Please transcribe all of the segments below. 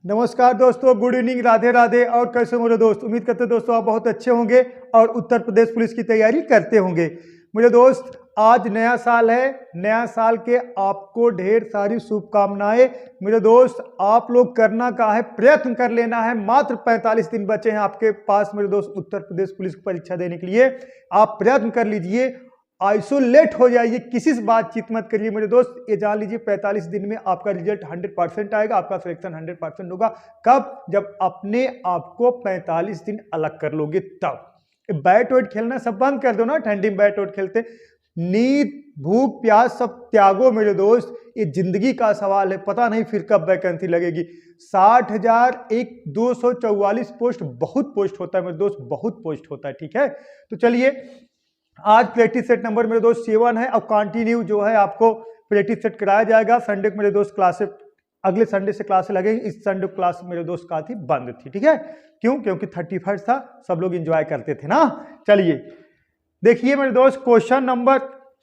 नमस्कार दोस्तों, good evening, Radhe Radhe. और कैसे हो मेरे दोस्त? उम्मीद करते हैं दोस्तों आप बहुत अच्छे होंगे और उत्तर प्रदेश पुलिस की तैयारी करते होंगे। मेरे दोस्त, आज नया साल है। नया साल के आपको ढेर सारी शुभकामनाएं। मेरे दोस्त, आप लोग करना का है, प्रयत्न कर लेना है। मात्र 45 दिन बचे हैं आपके पास मेरे दोस्त उत्तर प्रदेश पुलिस की परीक्षा देने के लिए। आप प्रयत्न कर लीजिए, आइसोलेट हो जाइए, किसी से बातचीत मत करिए मेरे दोस्त। ये जान लीजिए 45 दिन में आपका रिजल्ट 100% आएगा, आपका सिलेक्शन 100% होगा। कब? जब अपने आप को 45 दिन अलग कर लोगे तब। बैट वैट खेलना सब बंद कर दो ना, ठंडी में बैट वैट खेलते। नींद, भूख, प्यास सब त्यागो मेरे दोस्त। ये जिंदगी का सवाल है, पता नहीं फिर कब वैकेंसी लगेगी। 60,244 पोस्ट बहुत पोस्ट होता है मेरे दोस्त, बहुत पोस्ट होता है। ठीक है, तो चलिए, आज प्रैक्टिस सेट नंबर मेरे दोस्त 7 है। अब कंटिन्यू जो है आपको प्रैक्टिस सेट कराया जाएगा। संडे को मेरे दोस्त क्लासे, अगले संडे से क्लास लगेगी। इस संडे क्लास मेरे दोस्त का थी, बंद थी। ठीक है, क्यों? क्योंकि 31 था, सब लोग एंजॉय करते थे ना। चलिए देखिए मेरे दोस्त, क्वेश्चन नंबर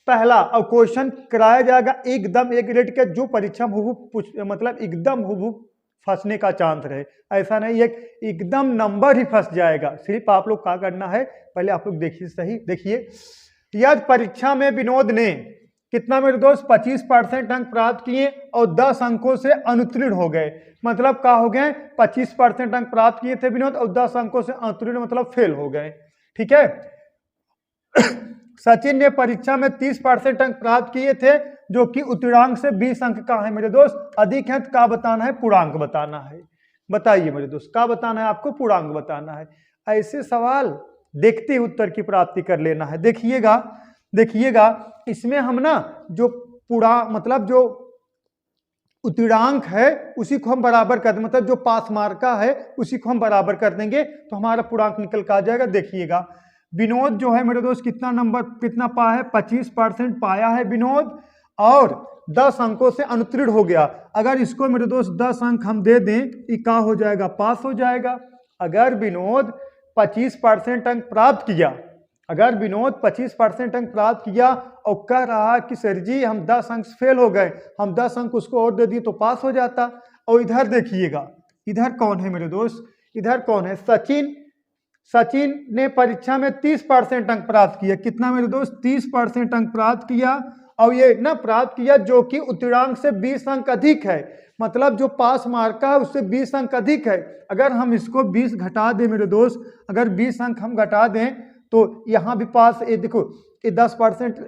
पहला। और क्वेश्चन कराया जाएगा एकदम एक रेट के, जो परीक्षा मतलब एकदम हुबहू फंसने का चांस रहे। ऐसा नहीं है एकदम नंबर ही फंस जाएगा। सिर्फ आप लोग क्या करना है, पहले आप लोग देखिए सही। देखिए, यदि परीक्षा में विनोद ने कितना मेरे दोस्त 25% अंक प्राप्त किए और 10 अंकों से अनुत्तीर्ण हो गए। मतलब क्या हो गए? 25% अंक प्राप्त किए थे विनोद और 10 अंकों से अनुत्तीर्ण मतलब फेल हो गए। ठीक है। सचिन ने परीक्षा में 30% अंक प्राप्त किए थे, जो कि उत्तीर्णांक से 20 अंक का है मेरे दोस्त अधिक है। तो क्या बताना है? पूर्णांक बताना है। बताइए मेरे दोस्त, क्या बताना है आपको? पूर्णांक बताना है। ऐसे सवाल देखते ही उत्तर की प्राप्ति कर लेना है। देखिएगा देखिएगा, इसमें हम ना जो मतलब जो उत्तीर्णांक है उसी को हम बराबर कर देंगे, मतलब जो पास मार्का है उसी को हम बराबर कर देंगे तो हमारा पूर्णांक निकल कर आ जाएगा। देखिएगा, विनोद जो है मेरे दोस्त कितना पाया है? 25% पाया है विनोद और 10 अंकों से अनुत्तीर्ण हो गया। अगर इसको मेरे दोस्त 10 अंक हम दे दें, ये क्या हो जाएगा? पास हो जाएगा। अगर विनोद 25% अंक प्राप्त किया, अगर विनोद 25% अंक प्राप्त किया और कह रहा कि सर जी हम 10 अंक फेल हो गए, हम 10 अंक उसको और दे दिए तो पास हो जाता। और इधर देखिएगा, इधर कौन है मेरे दोस्त? इधर कौन है? सचिन। सचिन ने परीक्षा में 30% अंक प्राप्त किया। कितना मेरे दोस्त? 30% अंक प्राप्त किया। और ये ना प्राप्त किया जो कि उत्तीर्णांक से 20 अंक अधिक है, मतलब जो पास मार्क का है उससे 20 अंक अधिक है। अगर हम इसको 20 घटा दें मेरे दोस्त, अगर 20 अंक हम घटा दें तो यहाँ भी पास, ये देखो, ये 10%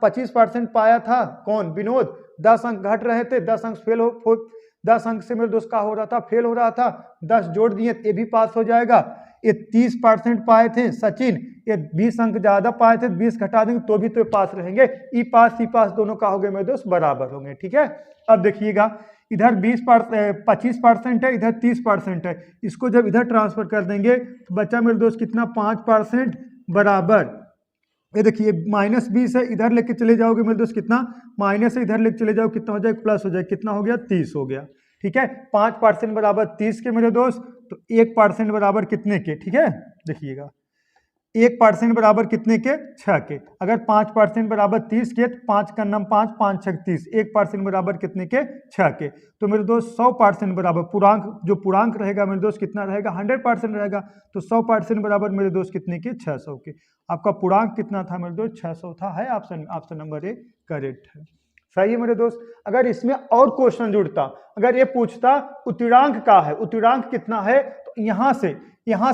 25% पाया था कौन? विनोद। 10 अंक घट रहे थे, 10 अंक फेल हो 10 अंक से मेरे दोस्त का हो रहा था, फेल हो रहा था। 10 जोड़ दिए, ये भी पास हो जाएगा। ये 30% पाए थे सचिन, ये 20 अंक ज्यादा पाए थे, 20 घटा देंगे तो भी तो पास रहेंगे। ई पास दोनों का हो गए मेरे दोस्त, बराबर होंगे। ठीक है, अब देखिएगा, इधर 25% है, इधर 30% है। इसको जब इधर ट्रांसफर कर देंगे तो बच्चा मेरे दोस्त कितना? 5% बराबर। ये देखिए -20 है, इधर लेके चले जाओगे मेरे दोस्त कितना? माइनस है, इधर लेके चले जाओ कितना हो जाएगा? प्लस हो जाएगा। कितना हो गया? 30 हो गया। ठीक है, 5% बराबर 30 के मेरे दोस्त, तो 1% बराबर कितने के? ठीक है, देखिएगा 1% बराबर कितने के? 6 के। अगर 5% बराबर 30 के तो 5 का नाम 5, 5 6 30, 1% बराबर कितने के? 6 के। तो मेरे दोस्त 100% बराबर पूर्णांक, जो पूर्णांक रहेगा मेरे दोस्त कितना रहेगा? 100% रहेगा। तो 100% बराबर मेरे दोस्त कितने के? 600 के। आपका पूर्णांक कितना था मेरे दोस्त? 600 था। है ऑप्शन नंबर 1 करेक्ट है। सही है मेरे दोस्त। अगर इसमें और क्वेश्चन जुड़ता, अगर ये पूछता उत्तीर्णांक का है, उत्तीर्णांक कितना है, तो यहाँ से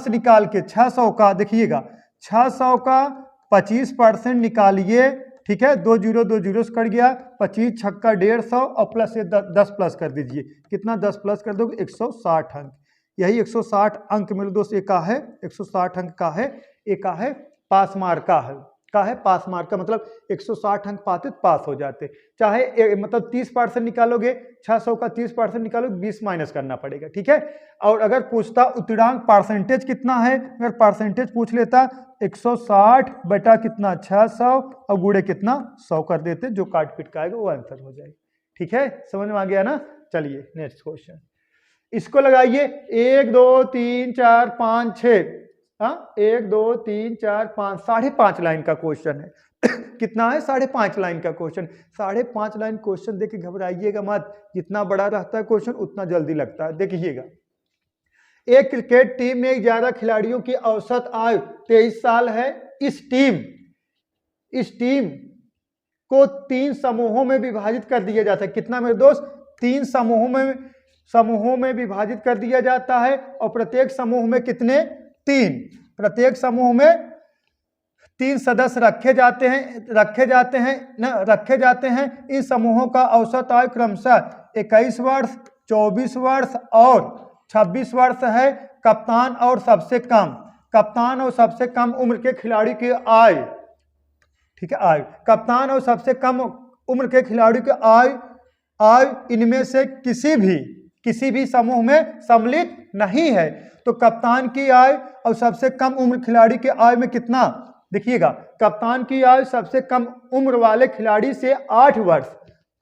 निकाल के 600 का, देखिएगा 600 का 25% निकालिए। ठीक है, 2 जीरो से कट गया, 25 छक्का 150 और प्लस ये 10 प्लस कर दीजिए। कितना 10 प्लस कर दोगे? 160 अंक। यही 160 अंक मेरे दोस्त एक का है, 160 अंक का है। एक का है पास मार्क का है पास मार्क का, मतलब 160 अंक पाते तो पास हो जाते। चाहे मतलब 30% निकालोगे, 600 का 30% निकालोगे, 20 माइनस करना पड़ेगा। ठीक है, और अगर पूछता उत्तीर्णांक परसेंटेज कितना है, अगर परसेंटेज पूछ लेता 160 बटा कितना? 600 और गुणे कितना? 100 कर देते, जो काट पीट का आएगा वो आंसर हो जाएगा। ठीक है, समझ में आ गया ना? चलिए नेक्स्ट क्वेश्चन, इसको लगाइए। 1 2 3 4 5 6, हाँ 1 2 3 4 5 5.5 लाइन का क्वेश्चन है। कितना है? 5.5 लाइन का क्वेश्चन। 5.5 लाइन क्वेश्चन देख के घबराइएगा मत, जितना बड़ा रहता है क्वेश्चन उतना जल्दी लगता है। देखिएगा, एक क्रिकेट टीम में 11 खिलाड़ियों की औसत आयु 23 साल है। इस टीम को 3 समूहों में विभाजित कर दिया जाता है। कितना मेरे दोस्त? 3 समूहों में विभाजित कर दिया जाता है। और प्रत्येक समूह में कितने? 3। प्रत्येक समूह में 3 सदस्य रखे जाते हैं। इन समूहों का औसत आयु क्रमशः 21 वर्ष, 24 वर्ष और 26 वर्ष है। कप्तान और सबसे कम उम्र के खिलाड़ी की आयु, ठीक है, आयु, कप्तान और सबसे कम उम्र के खिलाड़ी की आयु इनमें से किसी भी समूह में सम्मिलित नहीं है। तो कप्तान की आयु और सबसे कम उम्र खिलाड़ी के आयु में कितना? देखिएगा, कप्तान की आयु सबसे कम उम्र वाले खिलाड़ी से 8 वर्ष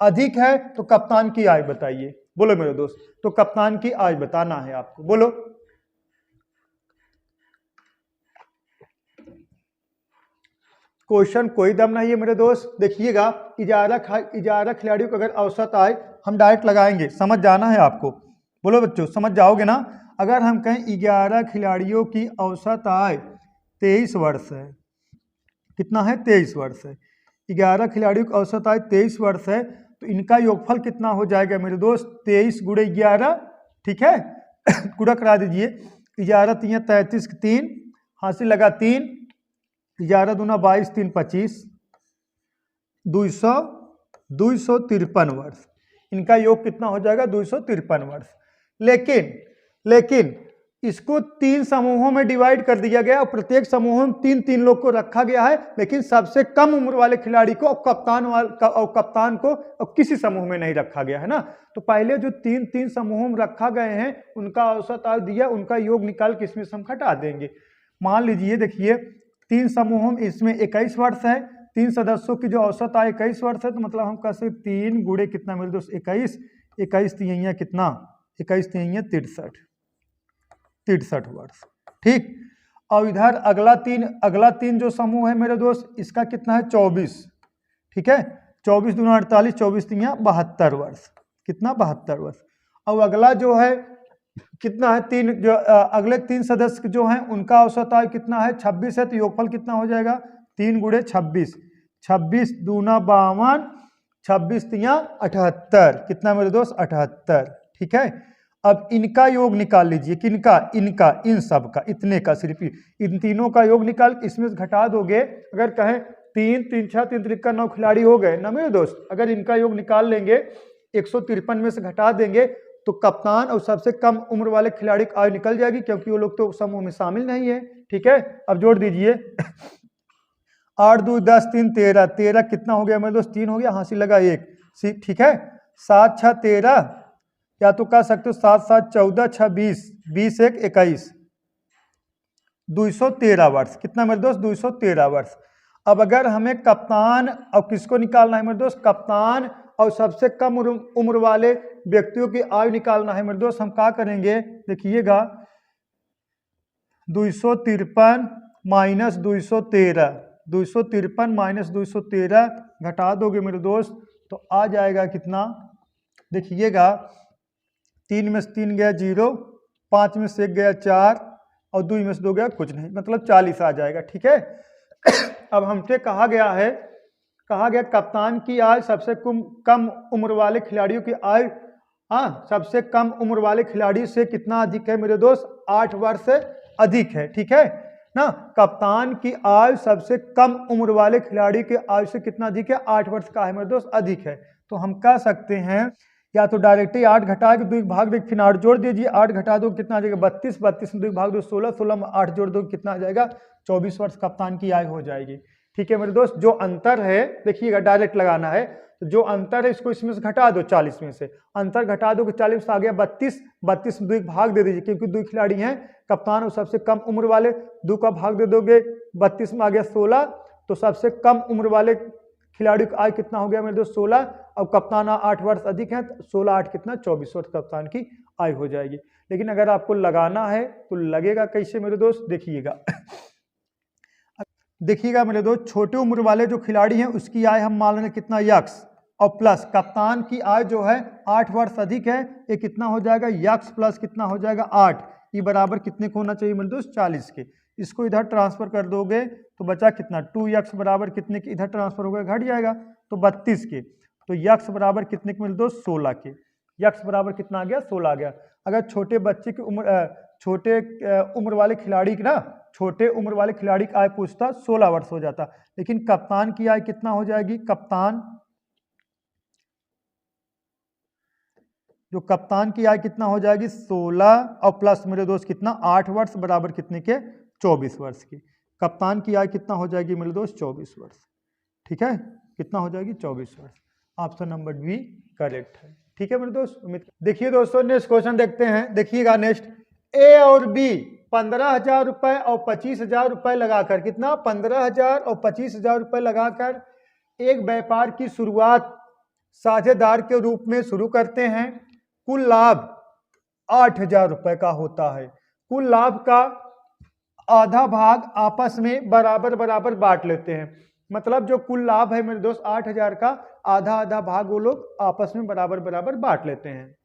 अधिक है। तो कप्तान की आयु बताइए, बोलो मेरे दोस्त। तो कप्तान की आयु बताना है आपको, बोलो। क्वेश्चन कोई दम नहीं है मेरे दोस्त। देखिएगा, 11 खिलाड़ियों को अगर औसत आयु, हम डायरेक्ट लगाएंगे, समझ जाना है आपको। बोलो बच्चों, समझ जाओगे ना? अगर हम कहें 11 खिलाड़ियों की औसत आयु 23 वर्ष है। कितना है? 23 वर्ष है। 11 खिलाड़ियों की औसत आयु 23 वर्ष है, तो इनका योगफल कितना हो जाएगा मेरे दोस्त? 23 गुणे 11, ठीक है। गुणा करा दीजिए। 11 3 33 3, हासिल लगा 3, 11 दूना 22 3 25, 253 वर्ष। इनका योग कितना हो जाएगा? 253 वर्ष। लेकिन इसको 3 समूहों में डिवाइड कर दिया गया और प्रत्येक समूह में 3 लोग को रखा गया है। लेकिन सबसे कम उम्र वाले खिलाड़ी को और कप्तान को और किसी समूह में नहीं रखा गया है ना। तो पहले जो 3 समूहों में रखा गए हैं उनका औसत आयु दिया, उनका योग निकाल के इसमें से हम घटा देंगे। मान लीजिए, देखिए 3 समूहों में इसमें 21 वर्ष है। 3 सदस्यों की जो औसत आयु 21 वर्ष है, तो मतलब हम कह सकते 3 गुणे कितना मेरे दोस्त? 21 तिहैया कितना? 21 तिहैया 63 वर्ष, ठीक। और इधर अगला तीन जो समूह है मेरे दोस्त, इसका कितना है? 24, ठीक है। 24 दूना 48, 24 तिहैया 72 वर्ष। कितना? 72 वर्ष। और अगला जो है कितना है? अगले 3 सदस्य जो हैं उनका औसत आयु कितना है? 26 है। तो योगफल कितना हो जाएगा? 3 गुणे 26, 26 दूना 52, 26 तिहैया 78। कितना मेरे दोस्त? 78, ठीक है। अब इनका योग निकाल लीजिए। किनका? इन सब का, इतने का, सिर्फ इन तीनों का योग निकाल इसमें से घटा दोगे। अगर कहें 3 3 6 3 3 9 खिलाड़ी हो गए ना मेरे दोस्त। अगर इनका योग निकाल लेंगे, 153 में से घटा देंगे, तो कप्तान और सबसे कम उम्र वाले खिलाड़ी की आयु निकल जाएगी, क्योंकि वो लोग तो समूह में शामिल नहीं है, ठीक है। अब जोड़ दीजिए। 8 2 10 3 13 कितना हो गया मेरे दोस्त? 3 हो गया, हासिल लगा 1, ठीक है। 7 6 13, या तो कह सकते हो 7 7 14 6 20, 20 1 21, 213 वर्ष। कितना मेरे दोस्त? 213 वर्ष। अब अगर हमें कप्तान और किसको निकालना है मेरे दोस्त? कप्तान और सबसे कम उम्र वाले व्यक्तियों की आयु निकालना है मेरे दोस्त। हम क्या करेंगे? देखिएगा, 253 माइनस 213 घटा दोगे मेरे दोस्त, तो आ जाएगा कितना? देखिएगा, 3 में से 3 गया 0, 5 में से 1 गया 4 और 2 में से 2 गया कुछ नहीं, मतलब 40 आ जाएगा, ठीक है। अब हमसे कहा गया कप्तान की आयु सबसे कम उम्र वाले खिलाड़ियों की आयु, सबसे कम उम्र वाले खिलाड़ी से कितना अधिक है मेरे दोस्त? 8 वर्ष से अधिक है, ठीक है ना। कप्तान की आयु सबसे कम उम्र वाले खिलाड़ी के आयु से कितना अधिक है? 8 वर्ष का है मेरे दोस्त, अधिक है। तो हम कह सकते हैं, या तो डायरेक्ट ही 8 घटा के 2 भाग दे, फिर 8 जोड़ दीजिए। 8 घटा दो कितना आ जाएगा? 32, 32 में 2 भाग दो 16, 16 में 8 जोड़ दो कितना आ जाएगा? 24 वर्ष कप्तान की आयु हो जाएगी, ठीक है मेरे दोस्त। जो अंतर है, देखिएगा, डायरेक्ट लगाना है, तो जो अंतर है इसको इसमें से घटा दो, 40 में से अंतर घटा दो, 40 से आ गया 32, 32 में 2 भाग दे दीजिए, क्योंकि 2 खिलाड़ी हैं कप्तान और सबसे कम उम्र वाले, 2 का भाग दे दोगे, 32 में आ गया 16, तो सबसे कम उम्र वाले खिलाड़ी की आयु कितना हो गया मेरे दोस्त? 16, अब कप्तान 8 वर्ष अधिक है तो 16 8 कितना 24 वर्ष कप्तान की आयु हो जाएगी। लेकिन अगर आपको लगाना है तो लगेगा कैसे मेरे दोस्त, देखिएगा देखिएगा मेरे दोस्त, छोटे उम्र वाले जो खिलाड़ी हैं उसकी आय हम मान लेंगे कितना यक्स, और प्लस कप्तान की आय जो है 8 वर्ष अधिक है, ये कितना हो जाएगा यक्स प्लस कितना हो जाएगा 8, ये बराबर कितने को होना चाहिए मेरे दोस्त 40 के। इसको इधर ट्रांसफर कर दोगे तो बचा कितना 2x बराबर कितने के, इधर ट्रांसफर हो गया घट जाएगा तो 32 के, तो यक्स बराबर कितने के मेरे दोस्त 16 के, यक्स बराबर कितना आ गया 16 आ गया। अगर छोटे बच्चे की उम्र छोटे उम्र वाले खिलाड़ी की ना, छोटे उम्र वाले खिलाड़ी की आय पूछता 16 वर्ष हो जाता, लेकिन कप्तान की आय कितना हो जाएगी, कप्तान जो कप्तान की आय कितना हो जाएगी 16 और प्लस मेरे दोस्त कितना 8 वर्ष बराबर कितने के 24 वर्ष की। कप्तान की आय कितना हो जाएगी मेरे दोस्त 24 वर्ष, ठीक है, कितना हो जाएगी 24 वर्ष। ऑप्शन नंबर बी करेक्ट है, ठीक है मेरे दोस्त। उम्मीद देखिए दोस्तों नेक्स्ट क्वेश्चन देखते हैं, देखिएगा नेक्स्ट, ए और बी 15,000 रुपए और 25,000 रुपए लगाकर कितना 15,000 और 25,000 रुपए लगाकर एक व्यापार की शुरुआत साझेदार के रूप में शुरू करते हैं। कुल लाभ 8,000 रुपए का होता है। कुल लाभ का आधा भाग आपस में बराबर बराबर बांट लेते हैं, मतलब जो कुल लाभ है मेरे दोस्त 8,000 का आधा आधा भाग वो लोग आपस में बराबर बराबर बांट लेते हैं।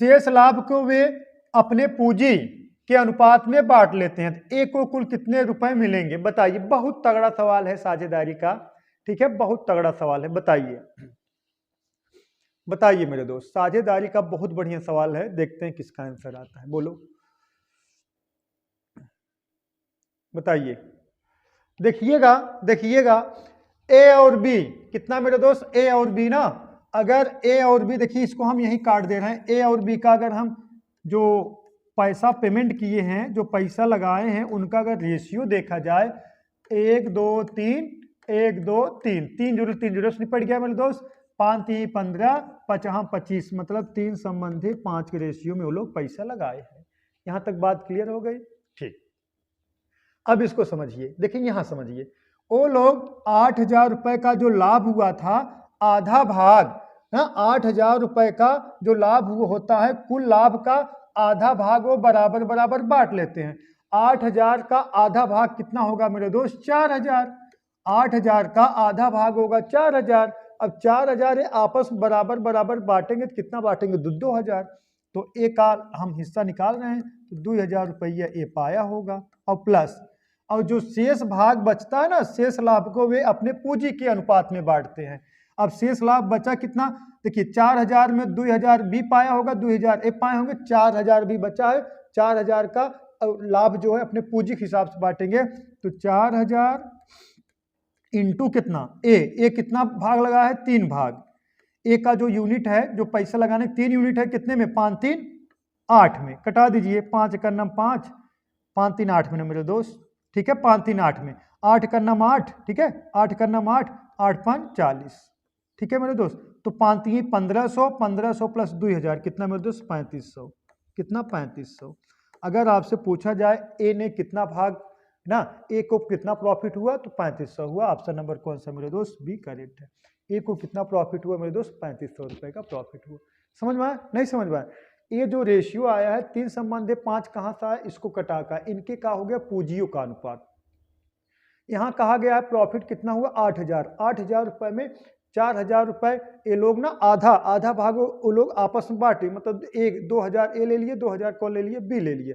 शेष लाभ को वे अपने पूंजी के अनुपात में बांट लेते हैं। ए को कुल कितने रुपए मिलेंगे बताइए, बहुत तगड़ा सवाल है साझेदारी का, ठीक है, बहुत तगड़ा सवाल है, बताइए बताइए मेरे दोस्त, साझेदारी का बहुत बढ़िया सवाल है, देखते हैं किसका आंसर आता है, बोलो बताइए। देखिएगा देखिएगा ए और बी कितना मेरे दोस्त, ए और बी ना, अगर ए और बी देखिए इसको हम यही काट दे रहे हैं, ए और बी का अगर हम जो पैसा पेमेंट किए हैं, जो पैसा लगाए हैं, उनका अगर रेशियो देखा जाए 1 2 3 1 2 3 3 जीरो 3 जीरो निपट गया मेरे दोस्त, 5 3 15 5 25, मतलब 3 संबंधी 5 के रेशियो में वो लोग पैसा लगाए हैं। यहां तक बात क्लियर हो गई, ठीक। अब इसको समझिए, देखिए यहां समझिए, वो लोग 8,000 रुपए का जो लाभ हुआ था आधा भाग, 8,000 रुपए का जो लाभ हुआ होता है, कुल लाभ का आधा भाग वो बराबर बराबर बांट लेते हैं। 8,000 का आधा भाग कितना होगा मेरे दोस्त 4,000, 8,000 का आधा भाग होगा 4,000। अब 4,000 आपस में बराबर बराबर बांटेंगे तो कितना बांटेंगे 2,000, तो एक का हम हिस्सा निकाल रहे हैं तो 2,000 रुपया ये पाया होगा, और प्लस और जो शेष भाग बचता है ना, शेष लाभ को वे अपने पूंजी के अनुपात में बांटते हैं। अब शेष लाभ बचा कितना, देखिए 4,000 में 2,000 भी पाया होगा, 2,000 ए पाए होंगे, 4,000 भी बचा है, 4,000 का लाभ जो है अपने पूंजी के हिसाब से बांटेंगे, तो 4,000 इंटू कितना ए कितना भाग लगा है 3 भाग, ए का जो यूनिट है जो पैसा लगाने 3 यूनिट है, कितने में 5 3 8 में, कटा दीजिए, 5 का नाम 5 5 3 8 में मेरे दोस्त, ठीक है, 5 3 8 में, 8 का नाम 8, ठीक है, 8 का नाम 8 8 5 40, ठीक है मेरे दोस्त, तो 5 3 1500, 1500 प्लस 2,000 कितना मेरे दोस्त 3500, कितना 3500। अगर आपसे पूछा जाए ए ने कितना भाग ना, ए को कितना प्रॉफिट हुआ तो 3500 हुआ, ऑप्शन नंबर कौन सा मेरे दोस्त बी करेक्ट है। ए को कितना प्रॉफिट हुआ मेरे दोस्त 3500 रुपए का प्रॉफिट हुआ। समझ में आया नहीं समझ में आया, ये जो रेशियो आया है 3 संबंधी 5 कहां से आया, इसको कटा का, इनके का हो गया पूंजियों का अनुपात। यहां कहा गया है प्रॉफिट कितना हुआ 8,000, 8,000 रुपए में 4,000 रुपए ये लोग ना आधा आधा भाग वो लोग आपस में बांटे, मतलब 2,000 ए ले लिए, 2,000 कौन ले लिए बी ले लिए,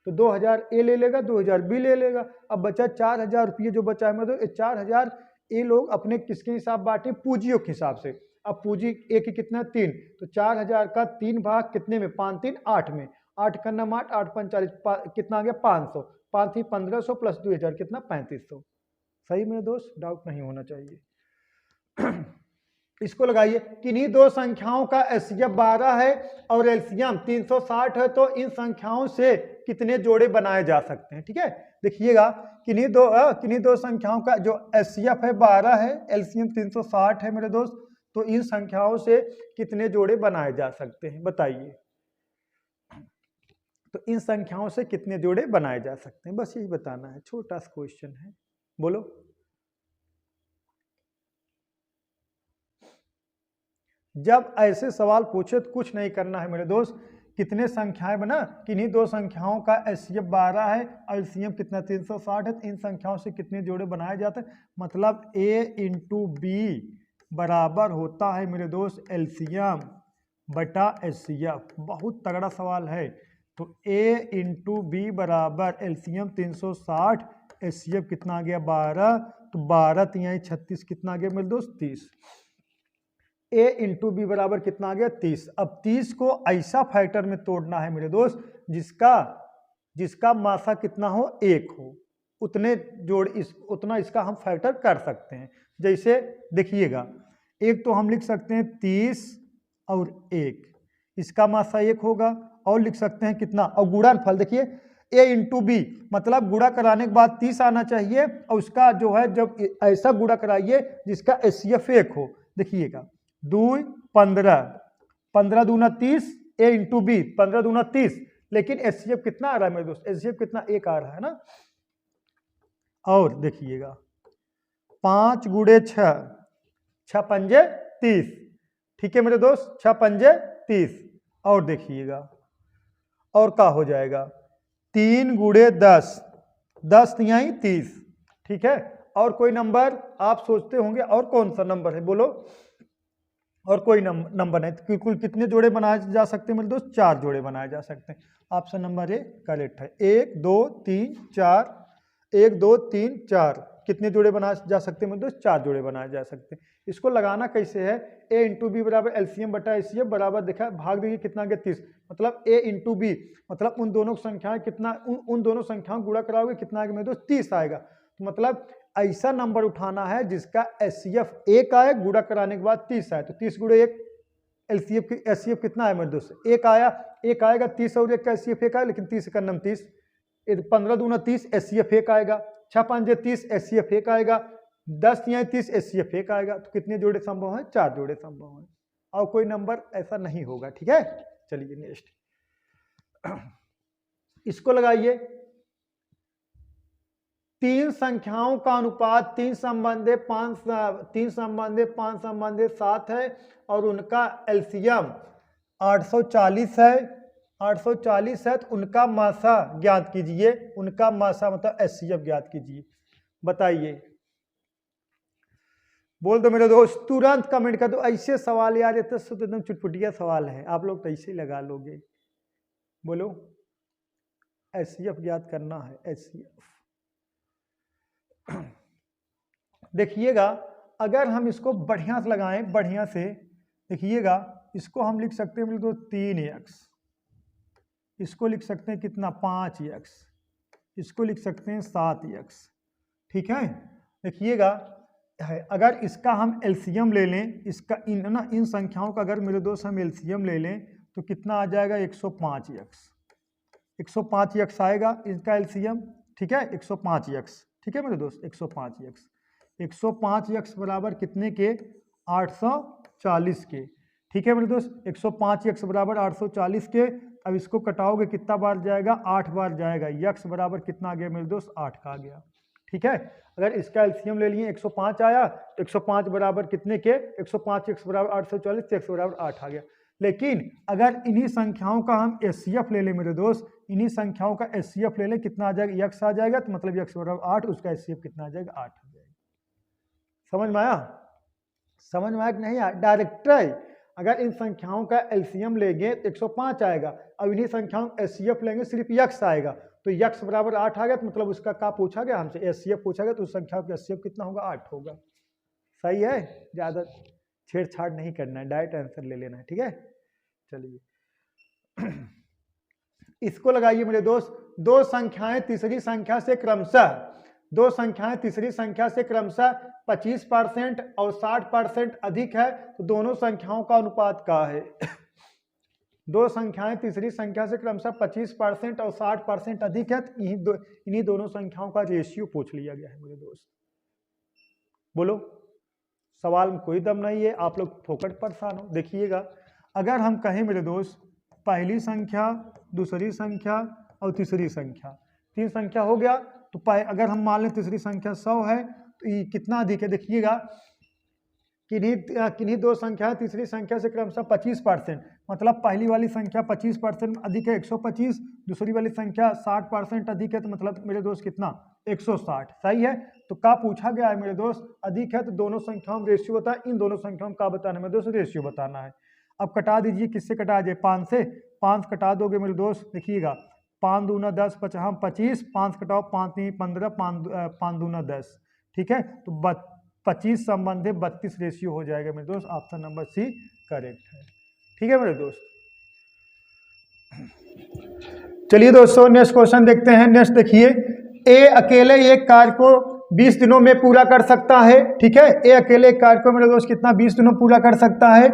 तो 2,000 ए ले लेगा, 2,000 बी ले लेगा। अब बचा 4,000 रुपये जो बचा है, मतलब 4,000 ये लोग अपने किसके हिसाब बांटे, पूंजियों के हिसाब से। अब पूंजी ए की कितना 3, तो 4,000 का 3 भाग कितने में 5 3 8 में, 8 का नाम 8 8 5 40, कितना आ गया 500, 5 3 1500 प्लस 2,000 कितना 3500। सही मेरे दोस्त, डाउट नहीं होना चाहिए। इसको लगाइए, किन्हीं दो संख्याओं का एचसीएफ 12 है और एलसीएम 360 है, तो इन संख्याओं से कितने जोड़े बनाए जा सकते हैं। ठीक है, देखिएगा किन्हीं दो संख्याओं का जो एचसीएफ है 12 है, एलसीएम 360 है मेरे दोस्त, तो इन संख्याओं से कितने जोड़े बनाए जा सकते हैं बताइए। तो इन संख्याओं से कितने जोड़े बनाए जा सकते हैं, बस यही बताना है, छोटा सा क्वेश्चन है, बोलो। जब ऐसे सवाल पूछे तो कुछ नहीं करना है मेरे दोस्त। कितने संख्याएं बना, किन्हीं दो संख्याओं का एचसीएफ 12 है, एलसीएम कितना 360 है। तो इन संख्याओं से कितने जोड़े बनाए जाते हैं, मतलब ए इंटू बी बराबर होता है मेरे दोस्त एलसीएम बटा एचसीएफ। बहुत तगड़ा सवाल है। तो ए इंटू बी बराबर एलसीएम 360, एचसीएफ कितना आ गया 12, तो 12 तिहाई 36 कितना आ गया मेरे दोस्त 30। ए इंटू बी बराबर कितना आ गया 30। अब 30 को ऐसा फैक्टर में तोड़ना है मेरे दोस्त जिसका मासा कितना हो 1 हो, उतने जोड़ उतना इसका हम फैक्टर कर सकते हैं। जैसे देखिएगा, एक तो हम लिख सकते हैं 30 और 1, इसका मासा 1 होगा। और लिख सकते हैं कितना, और गुणनफल देखिए a इंटू बी, मतलब गुणा कराने के बाद 30 आना चाहिए, और उसका जो है जब ऐसा गुणा कराइए जिसका एचसीएफ 1 हो। देखिएगा 2 15, 15 दूना 30, a इंटू बी 15 दूना 30, लेकिन एचसीएफ कितना आ रहा है मेरे दोस्त, एचसीएफ कितना 1 आ रहा है ना। और देखिएगा 5 गुणे 6, 6 पंजे 30, ठीक है मेरे दोस्त, 6 पंजे 30। और देखिएगा और क्या हो जाएगा, 3 गुणे 10, 10 तिहाई 30, ठीक है। और कोई नंबर आप सोचते होंगे और कौन सा नंबर है, बोलो। और कोई नंबर नहीं, तो कुल कितने जोड़े बनाए जा सकते हैं मेरे दोस्त, 4 जोड़े बनाए जा सकते हैं। ऑप्शन नंबर ए करेक्ट है। 1 2 3 4, 1 2 3 4 कितने जोड़े बनाए जा सकते हैं मेरे दोस्त, 4 जोड़े बनाए जा सकते हैं। इसको लगाना कैसे है, ए इंटू बी बराबर एलसीएम बटा एचसीएफ बराबर देखा भाग देखिए कितना आ गया 30, मतलब ए इंटू बी मतलब उन दोनों संख्याएं कितना, उन दोनों संख्याओं गुणा कराओगे कितना आएगा मेरे दोस्त 30 आएगा। तो मतलब ऐसा नंबर उठाना है जिसका एचसीएफ 1 आए, गुणा कराने के बाद 30 आए। तो 30 गुणे 1 एचसीएफ कितना है मेरे दोस्त 1 आया, 1 आएगा, 30 और 1 का एचसीएफ 1 आया, लेकिन 30 का नम 30, 15 दूना 30 एचसीएफ 1 आएगा, 6 पंजे 30 एचसीएफ 1 आएगा, 10 तिहाई 30 एचसीएफ 1 आएगा। तो कितने जोड़े संभव है, 4 जोड़े संभव है, और कोई नंबर ऐसा नहीं होगा, ठीक है। चलिए नेक्स्ट, इसको लगाइए। 3 संख्याओं का अनुपात 3 संबंधे 7 है और उनका एलसीएम 840 है, 840 है। तो उनका मासा ज्ञात कीजिए, उनका मासा मतलब एचसीएफ ज्ञात कीजिए, बताइए। बोल दो मेरे दोस्त, तुरंत कमेंट कर दो। ऐसे सवाल यार, ये तो एकदम चुटपुटिया सवाल है, आप लोग तो ऐसे ही लगा लोगे। बोलो, एचसीएफ ज्ञात करना है, एचसीएफ। देखिएगा, अगर हम इसको बढ़िया से लगाएं, बढ़िया से देखिएगा, इसको हम लिख सकते हैं तो 3x, इसको लिख सकते हैं कितना 5x, इसको लिख सकते हैं 7x, ठीक है। देखिएगा, अगर इसका हम एलसीएम ले लें, इसका इन संख्याओं का अगर मेरे दोस्त हम एलसीएम ले लें तो कितना आ जाएगा 105x, 105x आएगा इसका एलसीएम, ठीक है 105x, ठीक है मेरे दोस्त 105x, 105x बराबर कितने के 840 के, ठीक है मेरे दोस्त 105x बराबर 840 के। अब इसको कटाओगे कितना बार जाएगा, 8 बार जाएगा, x बराबर कितना आ गया मेरे दोस्त 8 का आ गया, ठीक है। अगर इसका एलसीएम ले लिए 105 आया तो 105 बराबर कितने के 105x बराबर 840, x बराबर 8 आ गया। लेकिन अगर इन्हीं संख्याओं का हम एचसीएफ ले लें मेरे दोस्त, इन्हीं संख्याओं का एचसीएफ ले लें, कितना आ जाएगा x आ जाएगा, तो मतलब x बराबर 8, उसका एचसीएफ कितना आ जाएगा 8 आ जाएगा। समझ में आया, समझ में आया कि नहीं आया, डायरेक्ट है। अगर इन संख्याओं का एलसीएम लेंगे तो 105 आएगा, अब इन्हीं संख्याओं का एचसीएफ लेंगे सिर्फ x आएगा, तो x बराबर 8 आ गया, तो मतलब उसका क्या पूछा गया हमसे, एचसीएफ पूछा गया, तो उस संख्या का एचसीएफ कितना होगा 8 होगा। सही है, ज़्यादा छेड़छाड़ नहीं करना है, डायरेक्ट आंसर ले लेना है, ठीक है। चलिए इसको लगाइए मेरे दोस्त, दो संख्याएं तीसरी संख्या से क्रमशः 25% और 60% अधिक है, तो दोनों संख्याओं का अनुपात क्या है। दो संख्याएं तीसरी संख्या से क्रमशः 25% और 60% अधिक है, तो इन्हीं दोनों संख्याओं का रेशियो पूछ लिया गया है मेरे दोस्त। बोलो, सवाल में कोई दम नहीं है, आप लोग फोकट परेशान हो। देखिएगा, अगर हम कहें मेरे दोस्त पहली संख्या, दूसरी संख्या और तीसरी संख्या, 3 संख्या हो गया, तो अगर हम मान लें तीसरी संख्या 100 है, तो ये कितना अधिक है, देखिएगा किन्हीं दो संख्या तीसरी संख्या से क्रमशः 25%, मतलब पहली वाली संख्या 25% अधिक है 125, दूसरी वाली संख्या 60% अधिक है, तो मतलब मेरे दोस्त कितना 160। सही है। तो का पूछा गया है मेरे दोस्त, अधिक है तो दोनों संख्याओं में रेशियो बताए, इन दोनों संख्याओं में का बताना है मेरे दोस्त, रेशियो बताना है। अब कटा दीजिए, किससे कटा जाए, 5 से। 5 कटा दोगे मेरे दोस्त, देखिएगा 5 दूना 10, 25, 5 कटाओ 5 नहीं 15, 5 दूना 10, ठीक है। तो 25 संबंधे 32 रेशियो हो जाएगा मेरे दोस्त। ऑप्शन नंबर सी करेक्ट है। ठीक है मेरे दोस्त। चलिए दोस्तों नेक्स्ट क्वेश्चन देखते हैं। नेक्स्ट देखिए, ए अकेले एक कार्य को 20 दिनों में पूरा कर सकता है। ठीक है, ए अकेले एक कार्य को मेरे दोस्त कितना 20 दिनों पूरा कर सकता है।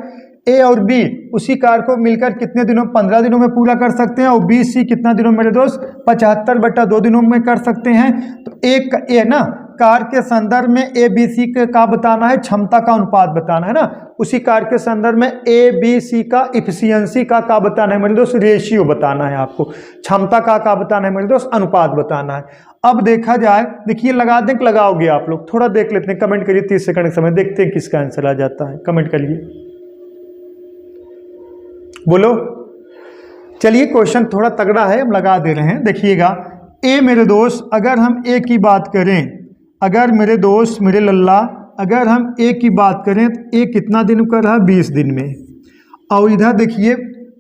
ए और बी उसी कार्य को मिलकर कितने दिनों, 15 दिनों में पूरा कर सकते हैं। और बी सी कितना दिनों मेरे दोस्त, 75/2 दिनों में कर सकते हैं। तो एक ए ना कार्य के संदर्भ में ए बी सी का बताना है, क्षमता का अनुपात बताना है ना। उसी कार्य के संदर्भ में ए बी सी का इफिशियंसी का बताना है मेरे दोस्त, रेशियो बताना है आपको। क्षमता का बताना है मेरे दोस्त, अनुपात बताना है। अब देखा जाए, देखिए लगा दें कि लगाओगे आप लोग, थोड़ा देख लेते हैं, कमेंट करिए 30 सेकंड के समय, देखते हैं किसका आंसर आ जाता है। कमेंट करिए, बोलो। चलिए क्वेश्चन थोड़ा तगड़ा है, हम लगा दे रहे हैं। देखिएगा, ए मेरे दोस्त अगर हम ए की बात करें, अगर मेरे दोस्त मेरे लल्ला अगर हम ए की बात करें तो ए कितना दिन कर रहा है, 20 दिन में। और इधर देखिए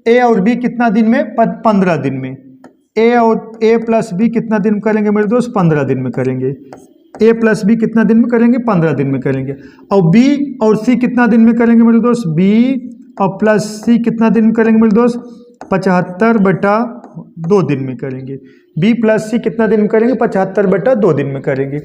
ए और बी कितना दिन में, 15 दिन में। ए और ए प्लस बी कितना दिन में करेंगे मेरे दोस्त, 15 दिन में करेंगे। ए प्लस बी कितना दिन में करेंगे, 15 दिन में करेंगे। और बी और सी कितना दिन में करेंगे मेरे दोस्त, बी और प्लस सी कितना दिन में करेंगे मेरे दोस्त, 75/2 दिन में करेंगे। बी प्लस सी कितना दिन में करेंगे, 75/2 दिन में करेंगे।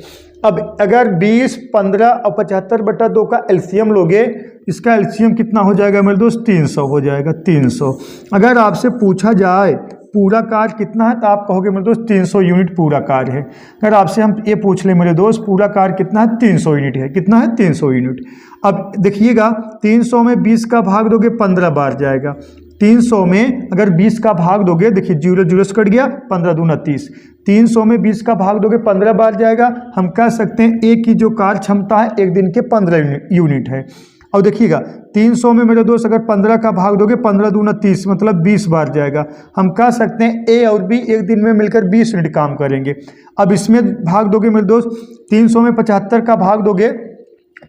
अब अगर 20, 15 और 75/2 का एलसीएम लोगे, इसका एलसीएम कितना हो जाएगा मेरे दोस्त, 300 हो जाएगा, 300। अगर आपसे पूछा जाए पूरा कार्य कितना है तो आप कहोगे मेरे दोस्त 300 यूनिट पूरा कार्य है। अगर आपसे हम ये पूछ ले मेरे दोस्त पूरा कार्य कितना है, 300 यूनिट है। कितना है, 300 यूनिट। अब देखिएगा 300 में 20 का भाग दोगे 15 बार जाएगा। 300 में अगर 20 का भाग दोगे, देखिए 0 0 से कट गया, 15 दूना 30। 300 में 20 का भाग दोगे 15 बार जाएगा। हम कह सकते हैं ए की जो कार्य क्षमता है एक दिन के 15 यूनिट है। और देखिएगा 300 में मेरे दोस्त अगर 15 का भाग दोगे, 15 दूना 30, मतलब 20 बार जाएगा। हम कह सकते हैं ए और बी एक दिन में मिलकर 20 यूनिट काम करेंगे। अब इसमें भाग दोगे मेरे दोस्त, 300 में 75 का भाग दोगे,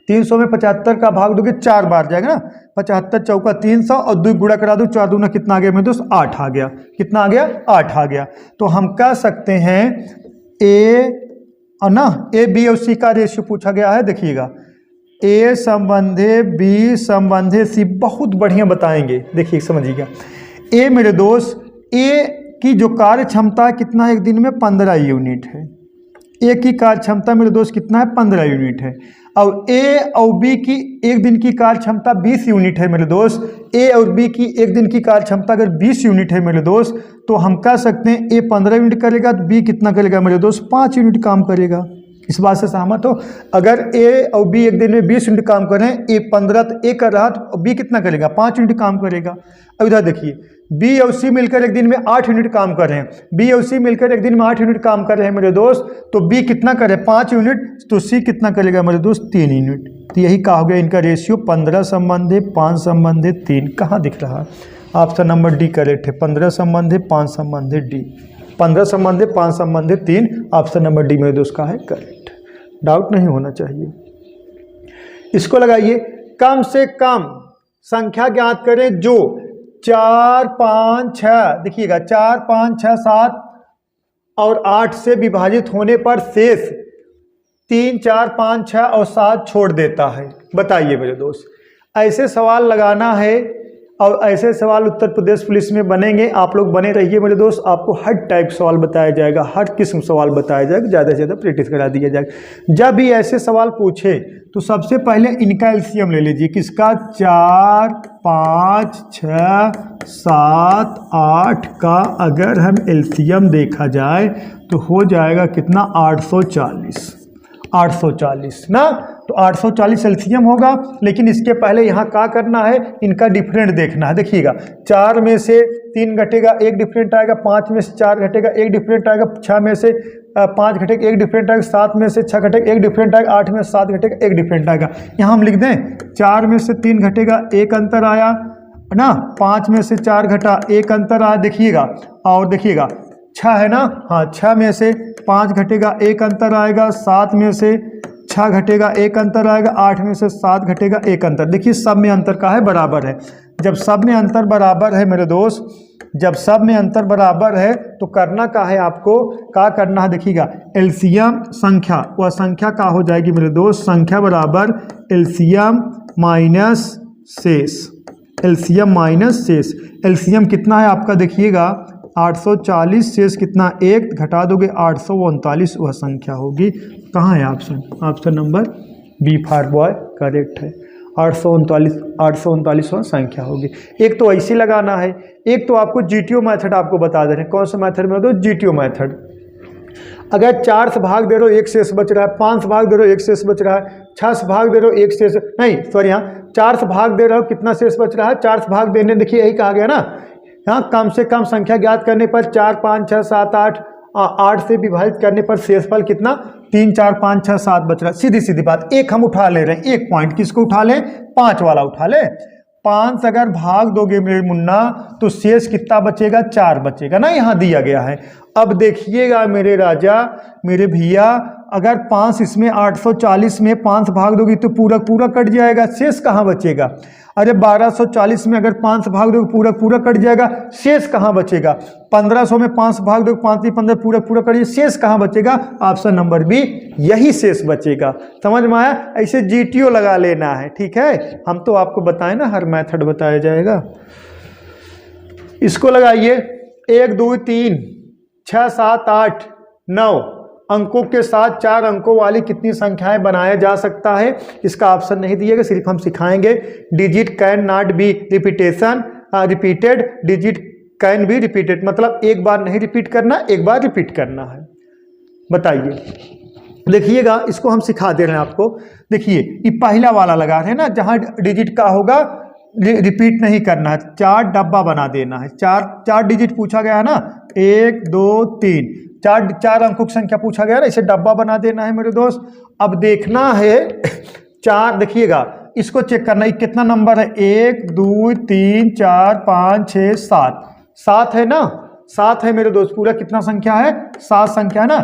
300 में 75 का भाग दोगे 4 बार जाएगा ना, 75 चौका 300 और 2 गुणा करा दो, 4 दूना कितना आ गया मेरे दोस्त, 8 आ गया। कितना आ गया, 8 आ गया। तो हम कह सकते हैं ए और ना ए बी और सी का रेशियो पूछा गया है। देखिएगा ए संबंधे बी संबंधे सी, बहुत बढ़िया बताएंगे। देखिए समझिएगा, ए मेरे दोस्त ए की जो कार्य क्षमता कितना एक दिन में 15 यूनिट है। ए की कार्य क्षमता मेरे दोस्त कितना है, 15 यूनिट है। और ए और बी की एक दिन की कार्य क्षमता 20 यूनिट है मेरे दोस्त। ए और बी की एक दिन की कार्य क्षमता अगर 20 यूनिट है मेरे दोस्त, तो हम कह सकते हैं ए 15 यूनिट करेगा तो बी कितना करेगा मेरे दोस्त, 5 यूनिट काम करेगा। इस बात से सहमत हो? अगर ए और बी एक दिन में 20 यूनिट काम करें, ए 15 तो ए कर रहा तो बी कितना करेगा, 5 यूनिट काम करेगा। अब इधर देखिए बी और सी मिलकर एक दिन में 8 यूनिट काम कर रहे हैं। बी और सी मिलकर एक दिन में 8 यूनिट काम कर रहे हैं मेरे दोस्त, तो बी कितना करे, 5 यूनिट, तो सी कितना करेगा मेरे दोस्त, 3 यूनिट। तो यही कहा हो गया इनका रेशियो 15 संबंधे 5 संबंधे 3। कहाँ दिख रहा है? ऑप्शन नंबर डी करेक्ट है, 15 संबंधे 5 संबंधे डी, 15 संबंधे 5 संबंधे 3। ऑप्शन नंबर डी मेरे दोस्त का है करेक्ट। डाउट नहीं होना चाहिए। इसको लगाइए, कम से कम संख्या ज्ञात करें जो 4, 5, 6, देखिएगा 4, 5, 6, 7 और 8 से विभाजित होने पर शेष 3, 4, 5, 6 और 7 छोड़ देता है। बताइए मेरे दोस्त, ऐसे सवाल लगाना है और ऐसे सवाल उत्तर प्रदेश पुलिस में बनेंगे। आप लोग बने रहिए मेरे दोस्त, आपको हर टाइप सवाल बताया जाएगा, हर किस्म सवाल बताया जाएगा, ज़्यादा से ज़्यादा प्रैक्टिस करा दिया जाएगा। जब भी ऐसे सवाल पूछे तो सबसे पहले इनका एलसीएम ले लीजिए। किसका? 4, 5, 6, 7, 8 का अगर हम एलसीएम देखा जाए तो हो जाएगा कितना, 840। 840 ना, तो 840 एलसीएम होगा। लेकिन इसके पहले यहाँ क्या करना है, इनका डिफरेंट देखना है। देखिएगा 4 में से 3 घटेगा 1 डिफरेंट आएगा, 5 में से 4 घटेगा 1 डिफरेंट आएगा, 6 में से 5 घटेगा 1 डिफरेंट आएगा, 7 में से 6 घटेगा 1 डिफरेंट आएगा, 8 में से 7 घटेगा 1 डिफरेंट आएगा। यहाँ हम लिख दें 4 में से 3 घटेगा 1 अंतर आया है ना, 5 में से 4 घटा 1 अंतर आया, देखिएगा और देखिएगा 6 है ना, हाँ 6 में से 5 घटेगा 1 अंतर आएगा, 7 में से 6 घटेगा 1 अंतर आएगा, 8 में से 7 घटेगा 1 अंतर। देखिए सब में अंतर का है बराबर है। जब सब में अंतर बराबर है मेरे दोस्त, जब सब में अंतर बराबर है तो करना का है आपको, क्या करना है देखिएगा, एलसीएम संख्या वह संख्या का हो जाएगी मेरे दोस्त, संख्या बराबर एलसीएम माइनस शेष, एलसीएम माइनस शेष। एलसीएम कितना है आपका देखिएगा 840, शेष कितना 1, घटा दोगे 839 वह संख्या होगी। कहाँ है option, option number B for boy correct है, 839 संख्या होगी। एक तो ऐसे लगाना है, एक तो आपको जीटीओ मेथड आपको बता दे रहे हैं। कौन सा मेथड में, तो जीटीओ मेथड। अगर 4 से भाग दे रहे हो 1 शेष बच रहा है, 5 से भाग दे रहे हो 1 शेष बच रहा है, 6 से भाग दे रहे हो 1 शेष नहीं सॉरी, यहाँ 4 से भाग दे रहे हो कितना शेष बच रहा है, 4 से भाग देने, देखिए यही कहा गया ना, यहाँ कम से कम संख्या ज्ञात करने पर 4 5 6 7 8 8 से विभाजित करने पर शेषफल कितना 3 4 5 6 7 बच रहा है। सीधी सीधी बात, एक हम उठा ले रहे हैं, एक पॉइंट किसको उठा लें, 5 वाला उठा ले। 5 अगर भाग दोगे मेरे मुन्ना तो शेष कितना बचेगा, 4 बचेगा ना, यहाँ दिया गया है। अब देखिएगा मेरे राजा मेरे भैया, अगर 5 इसमें 840 में 5 भाग दोगी तो पूरा पूरा कट जाएगा, शेष कहाँ बचेगा। अरे 1240 में अगर 5 भाग दोगे पूरा पूरा कट जाएगा, शेष कहाँ बचेगा। 1500 में 5 भाग दोगे 5 15 पूरा पूरा कट जाएगा, शेष कहाँ बचेगा, ऑप्शन नंबर बी यही शेष बचेगा। समझ में आया, ऐसे जीटीओ लगा लेना है, ठीक है। हम तो आपको बताएं ना, हर मेथड बताया जाएगा। इसको लगाइए 1 2 3 6 7 8 9 अंकों के साथ 4 अंकों वाली कितनी संख्याएं बनाया जा सकता है, इसका ऑप्शन नहीं दिएगा, सिर्फ हम सिखाएंगे। Digit can not be repetition repeated, digit can be repeated, मतलब एक बार नहीं रिपीट करना, एक बार रिपीट करना है। बताइए, देखिएगा इसको हम सिखा दे रहे हैं आपको। देखिए ये पहला वाला लगा रहे हैं ना, जहां डिजिट का होगा रिपीट नहीं करना है, 4 डब्बा बना देना है। 4 डिजिट पूछा गया है ना, 1 2 3 4 अंकों की संख्या पूछा गया ना, इसे डब्बा बना देना है मेरे दोस्त। अब देखना है 4, देखिएगा इसको चेक करना है कितना नंबर है, 1 2 3 4 5 6 7 7 है ना, 7 है मेरे दोस्त। पूरा कितना संख्या है, 7 संख्या है ना।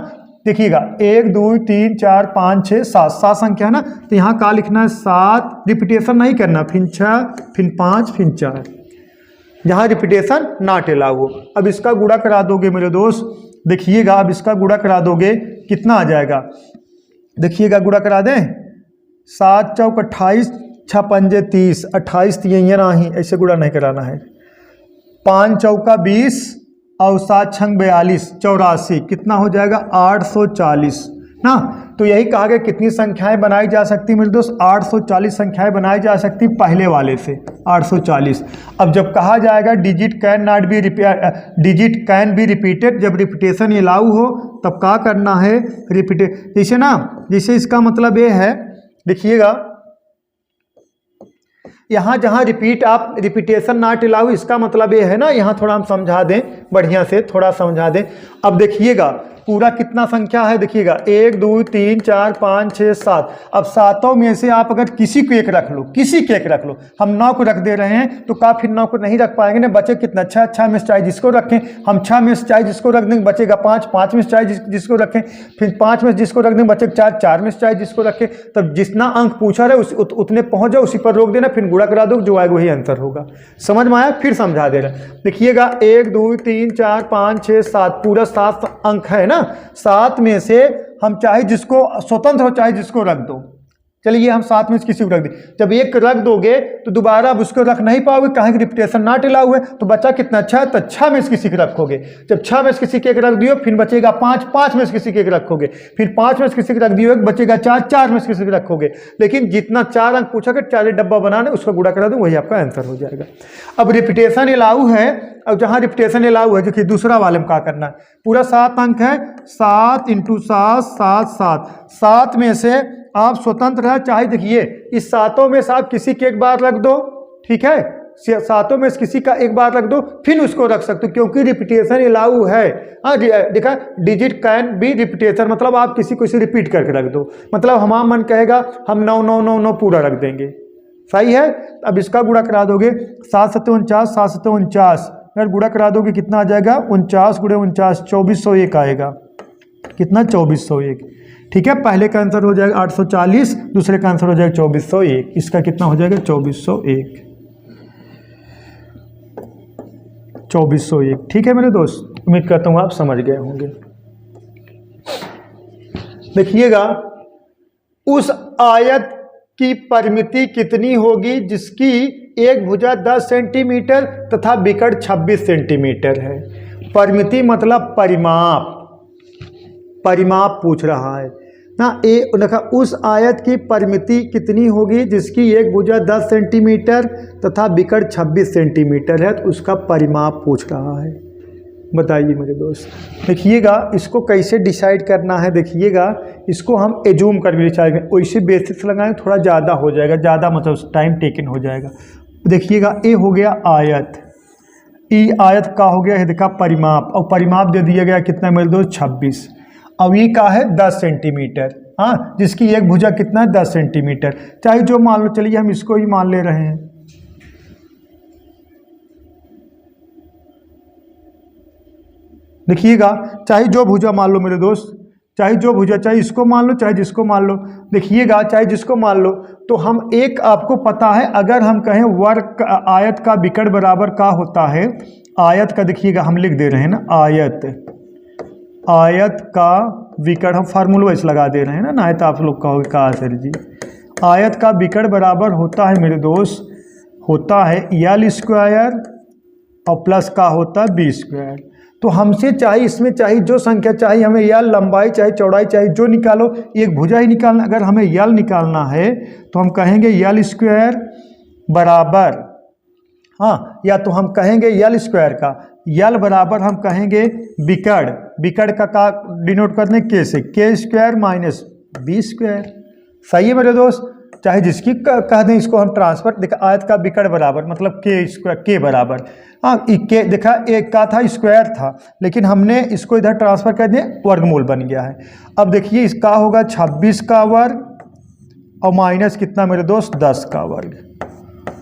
देखिएगा 1 2 3 4 5 6 7 संख्या है ना, तो यहाँ क्या लिखना है 7, रिपीटेशन नहीं करना, फिर 6 फिर 5 फिर 4, जहाँ रिपीटेशन नॉट अलाउ हो। अब इसका गुणा करा दोगे मेरे दोस्त, देखिएगा अब इसका गुणा करा दोगे कितना आ जाएगा, देखिएगा गुणा करा दें, 7 चौक 28 6 पंजे 30, 28 तीन ही ऐसे गुणा नहीं कराना है, 5 चौका 20 और 7 छंग 42 84, कितना हो जाएगा 840 ना। तो यही कहा गया कितनी संख्याएं बनाई जा सकती मेरे दोस्त, 840 संख्याएं बनाई जा सकती पहले वाले से, 840। अब जब कहा जाएगा digit can not be digit can be repeated, जब रिपीटेशन अलाउ हो तब क्या करना है, रिपीटेड। जैसे ना, जैसे इसका मतलब ये है, देखिएगा यहाँ जहाँ रिपीट आप रिपीटेशन नॉट अलाउ, इसका मतलब ये है ना, यहाँ थोड़ा हम समझा दें बढ़िया से, थोड़ा समझा दें। अब देखिएगा पूरा कितना संख्या है, देखिएगा 1 2 3 4 5 6 7। अब 7 में से आप अगर किसी को एक रख लो, किसी के एक रख लो, हम 9 को रख दे रहे हैं तो का फिर 9 को नहीं रख पाएंगे ना, बचे कितना 6, 6 में से चाहे जिसको रखें, हम 6 में से चाहे जिसको रख देंगे बचेगा 5, 5 में से चाहे जिसको रखें, फिर 5 में से जिसको रख देंगे बचेगा 4, 4 में से चाहे जिसको रखें। तब जितना अंक पूछा रहे उतने पहुँच जाओ, उसी पर रोक देना, फिर गुणा करा दो, जो आएगा वही आंसर होगा। समझ में आया, फिर समझा दे रहे हैं। देखिएगा 1 2 3 4 5 6 7, पूरा 7 अंक है ना, 7 में से हम चाहे जिसको स्वतंत्र हो चाहे जिसको रख दो, चलिए हम 7 में से किसी को रख दें। जब एक रख दोगे तो दोबारा अब उसको रख नहीं पाओगे, कहें कि रिपीटेशन नॉट अलाउ है, तो बचा कितना 6, तो 6 में से किसी को रखोगे। जब 6 में से किसी के एक रख दियो फिर बचेगा 5, 5 में से किसी के एक रखोगे, फिर 5 में से किसी को रख दियो बचेगा 4, 4 में से किसी को रखोगे। लेकिन जितना 4 अंक पूछा कि 4 डब्बा बनाने, उसको गुणा करा दो, वही आपका आंसर हो जाएगा। अब रिपीटेशन अलाउ है, अब जहाँ रिपीटेशन अलाउ है, देखिए दूसरा वाले में क्या करना है, पूरा 7 अंक है, 7 × 7 7 7, 7 में से आप स्वतंत्र है चाहे, देखिए इस 7 में से आप किसी के एक बार रख दो, ठीक है, सातों में से किसी का एक बार रख दो, फिर उसको रख सकते हो, क्योंकि रिपीटेशन अलाउ है। हाँ देखा, डिजिट कैन बी रिपीटेशन, मतलब आप किसी को इसे रिपीट करके रख दो, मतलब हमारा मन कहेगा हम 9 9 9 9 पूरा रख देंगे। सही है। अब इसका गुणा करा दोगे 7 7 49, 7 7 49, अगर गुणा करा दोगे कितना आ जाएगा, 49 गुणे 49 2401 आएगा। कितना, 2401। ठीक है, पहले का आंसर हो जाएगा 840, दूसरे का आंसर हो जाएगा 2401। इसका कितना हो जाएगा, 2401। 2401। ठीक है मेरे दोस्त, उम्मीद करता हूँ आप समझ गए होंगे। देखिएगा, उस आयत की परिमिति कितनी होगी जिसकी एक भुजा 10 सेंटीमीटर तथा विकर्ण 26 सेंटीमीटर है। परिमिति मतलब परिमाप, परिमाप पूछ रहा है ना। देखा, उस आयत की परिमिति कितनी होगी जिसकी एक भुजा 10 सेंटीमीटर तथा विकर्ण 26 सेंटीमीटर है, तो उसका परिमाप पूछ रहा है। बताइए मेरे दोस्त। देखिएगा, इसको कैसे डिसाइड करना है। देखिएगा, इसको हम एजूम करके डिसाइड करें, वैसे बेसिस लगाएं थोड़ा ज़्यादा हो जाएगा, ज़्यादा मतलब टाइम टेकन हो जाएगा। देखिएगा, ए हो गया आयत, ई आयत का हो गया है देखा परिमाप, और परिमाप दे दिया गया कितना मेरे दोस्त, 26। अब ई का है 10 सेंटीमीटर, हाँ, जिसकी एक भुजा कितना है, 10 सेंटीमीटर। चाहे जो मान लो, चलिए हम इसको ही मान ले रहे हैं। देखिएगा, चाहे जो भुजा मान लो मेरे दोस्त, चाहे जो भुजा, चाहे इसको मान लो चाहे जिसको मान लो। देखिएगा, चाहे जिसको मान लो, तो हम एक आपको पता है, अगर हम कहें वर्ग आयत का विकर्ण बराबर का होता है, आयत का, देखिएगा हम लिख दे रहे हैं ना, आयत का विकर्ण, हम फार्मूला वैसे लगा दे रहे हैं ना, तो आप लोग कहोगे कहा सर जी। आयत का विकर्ण बराबर होता है मेरे दोस्त, होता है l स्क्वायर और प्लस का होता है b स्क्वायर। तो हमसे चाहे इसमें चाहे जो संख्या चाहिए, हमें यल लंबाई चाहे चौड़ाई चाहे जो निकालो, एक भुजा ही निकालना। अगर हमें यल निकालना है तो हम कहेंगे यल स्क्वायर बराबर, हाँ, या तो हम कहेंगे यल स्क्वायर का यल बराबर हम कहेंगे विकर्ण, विकर्ण का डिनोट करने के से, के स्क्वायर माइनस बी स्क्वायर। सही है मेरे दोस्त। चाहे जिसकी कह दें, इसको हम ट्रांसफर, देखा आयत का विकर्ण बराबर मतलब के स्क्वायर, के बराबर, हाँ, के देखा एक का था स्क्वायर था, लेकिन हमने इसको इधर ट्रांसफर कर दिया, वर्गमूल बन गया है। अब देखिए, इसका होगा 26 का वर्ग और माइनस कितना मेरे दोस्त, 10 का वर्ग।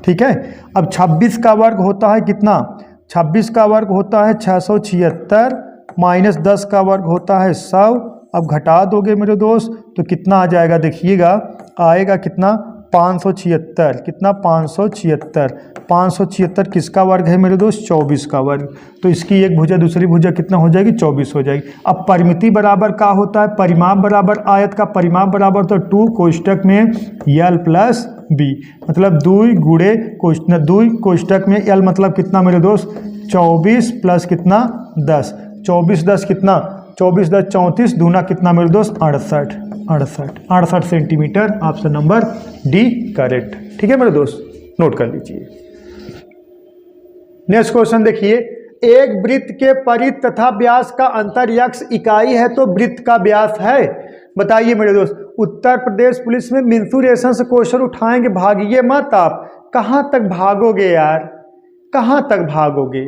ठीक है, अब 26 का वर्ग होता है कितना, 26 का वर्ग होता है 676, माइनस 10 का वर्ग होता है 100। अब घटा दोगे मेरे दोस्त तो कितना आ जाएगा, देखिएगा आएगा कितना, 576। कितना, 576। 576 किसका वर्ग है मेरे दोस्त, 24 का वर्ग। तो इसकी एक भुजा दूसरी भुजा कितना हो जाएगी, 24 हो जाएगी। अब परिमिति बराबर का होता है, परिमाप बराबर, आयत का परिमाप बराबर तो 2 कोष्टक में यल प्लस बी, मतलब 2 गुणे कोष्टक, 2 कोष्टक में यल मतलब कितना मेरे दोस्त, 24 प्लस कितना, 10। 24 10 कितना, 24 10 34, दूना कितना मेरे दोस्त, 68 centimetre. Option number D correct. ठीक है मेरे दोस्त, नोट कर लीजिए। नेक्स्ट क्वेश्चन देखिए, एक वृत्त के परिध तथा व्यास का अंतर x इकाई है तो वृत्त का व्यास है। बताइए मेरे दोस्त, उत्तर प्रदेश पुलिस में मेंसुरेशन से क्वेश्चन उठाएंगे, भागिए मत आप। कहाँ तक भागोगे यार, कहाँ तक भागोगे,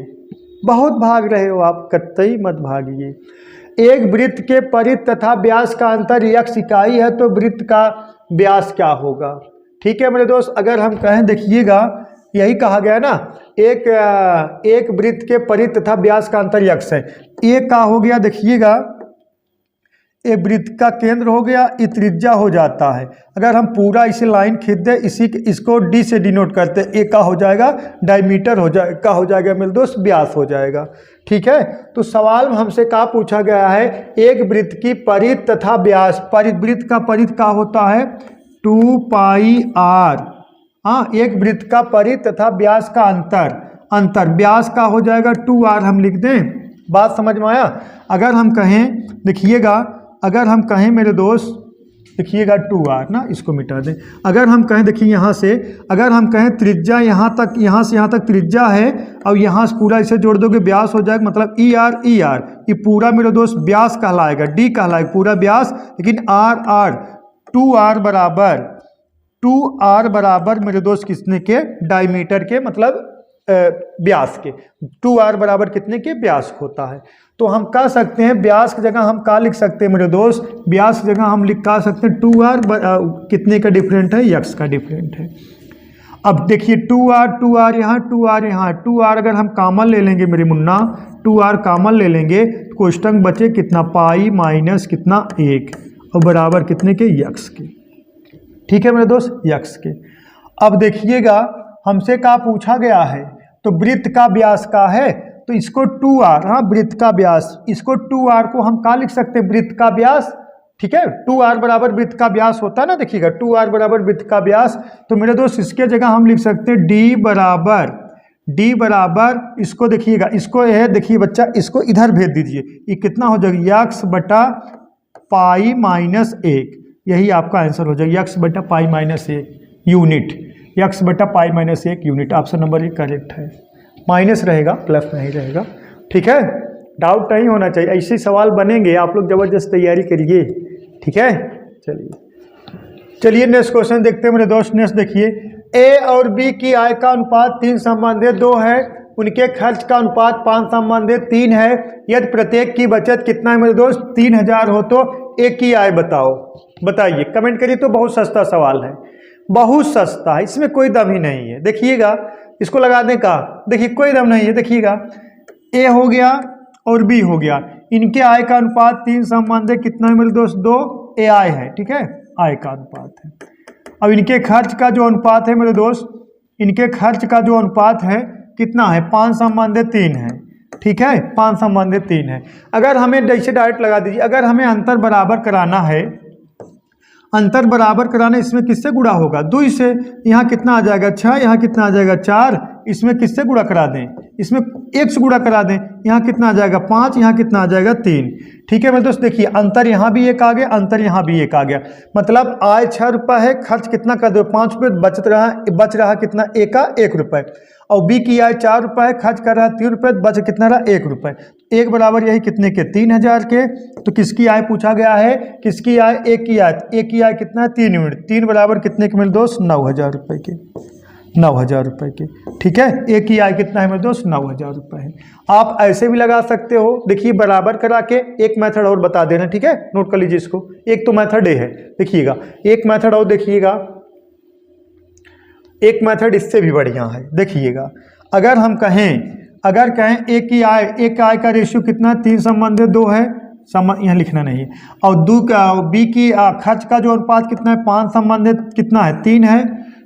बहुत भाग रहे हो आप, कतई मत भागिए। एक वृत्त के परिध तथा व्यास का अंतर x इकाई है तो वृत्त का व्यास क्या होगा। ठीक है मेरे दोस्त, अगर हम कहें, देखिएगा यही कहा गया ना, एक वृत्त के परिध तथा व्यास का अंतर x है। एक का हो गया, देखिएगा एक वृत्त का केंद्र हो गया, ये त्रिज्या हो जाता है। अगर हम पूरा इसे लाइन खींच दें, इसको d से डिनोट करते हैं, एक का हो जाएगा डायमीटर, हो जाएगा मेरे दोस्त व्यास हो जाएगा। ठीक है, तो सवाल में हमसे क्या पूछा गया है, एक वृत्त की परिध तथा व्यास, वृत्त का परिध का होता है 2 पाई r, हाँ, एक वृत्त का परिध तथा व्यास का अंतर व्यास का हो जाएगा 2r, हम लिख दें, बात समझ में आया। अगर हम कहें, देखिएगा अगर हम कहें मेरे दोस्त, देखिएगा 2r ना, इसको मिटा दें। अगर हम कहें, देखिए यहाँ से अगर हम कहें त्रिज्या यहाँ तक, यहाँ से यहाँ तक त्रिज्या है, और यहाँ से पूरा इसे जोड़ दोगे व्यास हो जाएगा, मतलब ER, ये पूरा मेरे दोस्त व्यास कहलाएगा, D कहलाएगा पूरा व्यास, लेकिन R 2R बराबर मेरे दोस्त किसने के, डायमीटर के, मतलब व्यास के, 2r बराबर कितने के, व्यास होता है। तो हम कह सकते हैं व्यास की जगह हम क्या लिख सकते हैं मेरे दोस्त, व्यास की जगह हम लिख सकते हैं 2r कितने का डिफरेंट है, x का डिफरेंट है। अब देखिए 2r यहाँ, 2r यहाँ, 2r अगर हम कॉमन ले लेंगे मेरे मुन्ना, 2r कॉमन ले लेंगे तो कोष्टक बचे कितना, पाई माइनस कितना 1 और बराबर कितने के, x के। ठीक है मेरे दोस्त, x के। अब देखिएगा हमसे क्या पूछा गया है, तो वृत्त का व्यास का है तो इसको 2r, हाँ वृत्त का व्यास, इसको 2r को हम क्या लिख सकते हैं, वृत्त का व्यास। ठीक है, 2r बराबर वृत्त का व्यास होता है ना, देखिएगा 2r बराबर वृत्त का व्यास। तो मेरे दोस्त इसके जगह हम लिख सकते हैं d बराबर इसको देखिएगा, इसको है देखिए बच्चा, इसको इधर भेज दीजिए, ये कितना हो जाएगा, x बटा पाई माइनस 1, यही आपका आंसर हो जाएगा, x बटा पाई माइनस 1 यूनिट, x बटा pi minus 1 unit. Option number 1 correct है, माइनस रहेगा प्लस नहीं रहेगा। ठीक है, डाउट नहीं होना चाहिए, ऐसे सवाल बनेंगे, आप लोग जबरदस्त तैयारी करिए। ठीक है, चलिए नेक्स्ट क्वेश्चन देखते हैं मेरे दोस्त। नेक्स्ट देखिए, ए और बी की आय का अनुपात 3 संबंधित 2 है, उनके खर्च का अनुपात 5 संबंधित 3 है, यदि प्रत्येक की बचत कितना है मेरे दोस्त, 3000 हो तो ए की आय बताओ। बताइए, कमेंट करिए। तो बहुत सस्ता सवाल है, बहुत सस्ता है, इसमें कोई दम ही नहीं है। देखिएगा इसको लगा दें का, देखिए कोई दम नहीं है। देखिएगा ए हो गया और बी हो गया, इनके आय का अनुपात 3 संबंधित कितना है मेरे दोस्त, 2, ए आय है। ठीक है, आय का अनुपात है। अब इनके खर्च का जो अनुपात है मेरे दोस्त, इनके खर्च का जो अनुपात है कितना है, 5 संबंधित 3 है। ठीक है, 5 संबंधित 3 है। अगर हमें जैसे डायरेक्ट लगा दीजिए, अगर हमें अंतर बराबर कराना है, अंतर बराबर कराना, इसमें किससे गुणा होगा, 2 से। यहाँ कितना आ जाएगा 6, यहाँ कितना आ जाएगा 4, इसमें किससे गुणा करा दें, इसमें 1 से गुणा करा दें, यहाँ कितना आ जाएगा 5, यहाँ कितना आ जाएगा 3। ठीक है मेरे दोस्त, देखिए अंतर यहाँ भी 1 आ गया, अंतर यहाँ भी 1 आ गया, मतलब आय 6 रुपये है, खर्च कितना कर दो 5 रुपये, बच रहा कितना, ए का 1 रुपये। और बी की आय 4 रुपये है, खर्च कर रहा है 3 रुपये, बच कितना रहा 1 रुपये। 1 बराबर यही कितने के, 3000 के। तो किसकी आय पूछा गया है, किसकी आय, ए की आय। ए की आय कितना है, 3 यूनिट, 3 बराबर कितने के मेरे दोस्त, 9000 रुपये के, 9000 रुपये के। ठीक है, ए की आय कितना है मेरे दोस्त, 9000 रुपये है। आप ऐसे भी लगा सकते हो, देखिए बराबर करा के एक मेथड और बता देना। ठीक है, नोट कर लीजिए इसको, एक तो मेथड ए है, देखिएगा एक मेथड और देखिएगा, एक मेथड इससे भी बढ़िया है। देखिएगा अगर हम कहें ए की आय का रेशियो कितना, 3 संबंधित 2 है, यहाँ लिखना नहीं है, और बी की खर्च का जो अनुपात कितना है, 5 संबंधित कितना है, 3 है।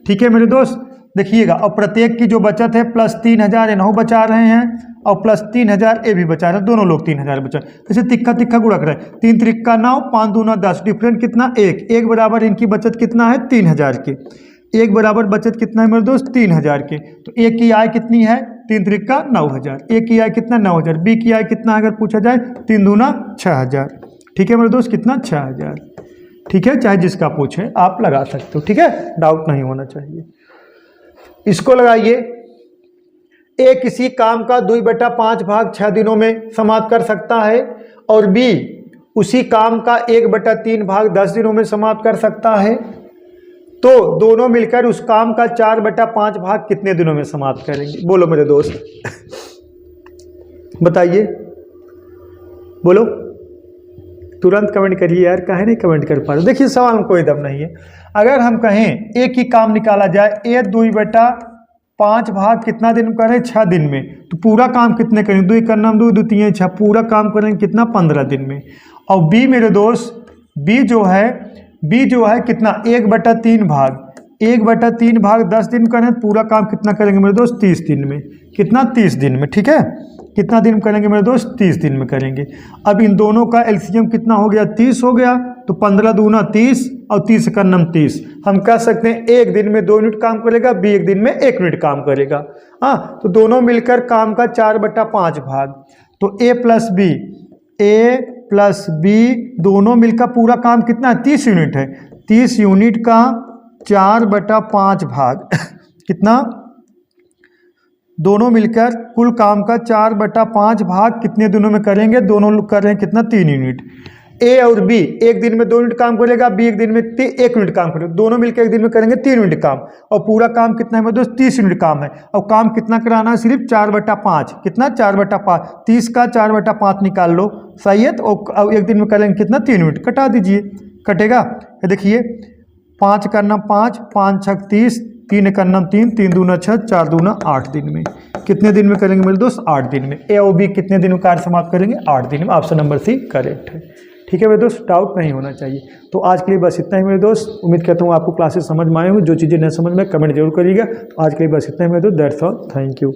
ठीक है मेरे दोस्त, देखिएगा और प्रत्येक की जो बचत है प्लस 3000 इन्हों बचा रहे हैं और प्लस 3000 ए भी बचा रहे हैं, दोनों लोग 3000 बचा। जैसे तिक्का गुणा करें, 3 त्रिक्का 9, 5 दूना 10, डिफरेंट कितना 1 बराबर इनकी बचत कितना है 3000 के, 1 बराबर बचत कितना है मेरे दोस्त 3000 के। तो ए की आय कितनी है, 3 त्रिक्का 9000, ए की आय कितना 9000, बी की आय कितना अगर पूछा जाए 3 दूना 6000। ठीक है मेरे दोस्त, कितना 6000। ठीक है, चाहे जिसका पूछे आप लगा सकते हो। ठीक है, डाउट नहीं होना चाहिए। इसको लगाइए, ए किसी काम का 2/5 भाग 6 दिनों में समाप्त कर सकता है और बी उसी काम का 1/3 भाग 10 दिनों में समाप्त कर सकता है, तो दोनों मिलकर उस काम का 4/5 भाग कितने दिनों में समाप्त करेंगे। बोलो मेरे दोस्त बताइए, बोलो तुरंत कमेंट करिए यार, काहे नहीं कमेंट कर पा रहे। देखिए सवाल में कोई दम नहीं है। अगर हम कहें एक ही काम निकाला जाए, ए 2/5 भाग कितना दिन में करें, 6 दिन में, तो पूरा काम कितने करें, 2 करना 2, 2 3 6, पूरा काम करेंगे कितना 15 दिन में। और बी मेरे दोस्त, बी जो है कितना 1/3 भाग, 1/3 भाग 10 दिन करें, पूरा काम कितना करेंगे मेरे दोस्त 30 दिन में, कितना 30 दिन में। ठीक है, कितना दिन में करेंगे मेरे दोस्त 30 दिन में करेंगे। अब इन दोनों का एलसीएम कितना हो गया 30 हो गया, तो 15 दूना 30 और 30 का नम 30। हम कह सकते हैं एक दिन में 2 यूनिट काम करेगा, बी एक दिन में 1 यूनिट काम करेगा। हाँ, तो दोनों मिलकर काम का 4/5 भाग, तो ए प्लस बी दोनों मिलकर पूरा काम कितना है 30 यूनिट है, 30 यूनिट का 4/5 भाग कितना, दोनों मिलकर कुल काम का 4/5 भाग कितने दिनों में करेंगे, दोनों लोग कर रहे हैं कितना 3 यूनिट। ए और बी एक दिन में 2 यूनिट काम करेगा, बी एक दिन में 1 यूनिट काम करेगा, दोनों मिलकर एक दिन में करेंगे 3 यूनिट काम। और पूरा काम कितना है मेरे दोस्त? 30 यूनिट काम है। और काम कितना कराना है? सिर्फ 4/5। कितना? 4/5। 30 का 4/5 निकाल लो, सही है। तो अब एक दिन में करेंगे कितना? 3 यूनिट। कटा दीजिए, कटेगा। देखिए 5 का नाम 5, 5 छक 30, 3 का नाम 3, 3 दूना 6, 4 दूना 8 दिन में। कितने दिन में करेंगे मेरे दोस्त? 8 दिन में। ए और बी कितने दिन में कार्य समाप्त करेंगे? 8 दिन में। ऑप्शन नंबर सी करेक्ट है। ठीक है मेरे दोस्त, डाउट नहीं होना चाहिए। तो आज के लिए बस इतना ही मेरे दोस्त। उम्मीद करता हूँ आपको क्लासेस समझ में आए होंगे। जो चीज़ें नहीं समझ में कमेंट जरूर करिएगा। तो आज के लिए बस इतना ही मेरे दोस्त। That's all, thank you.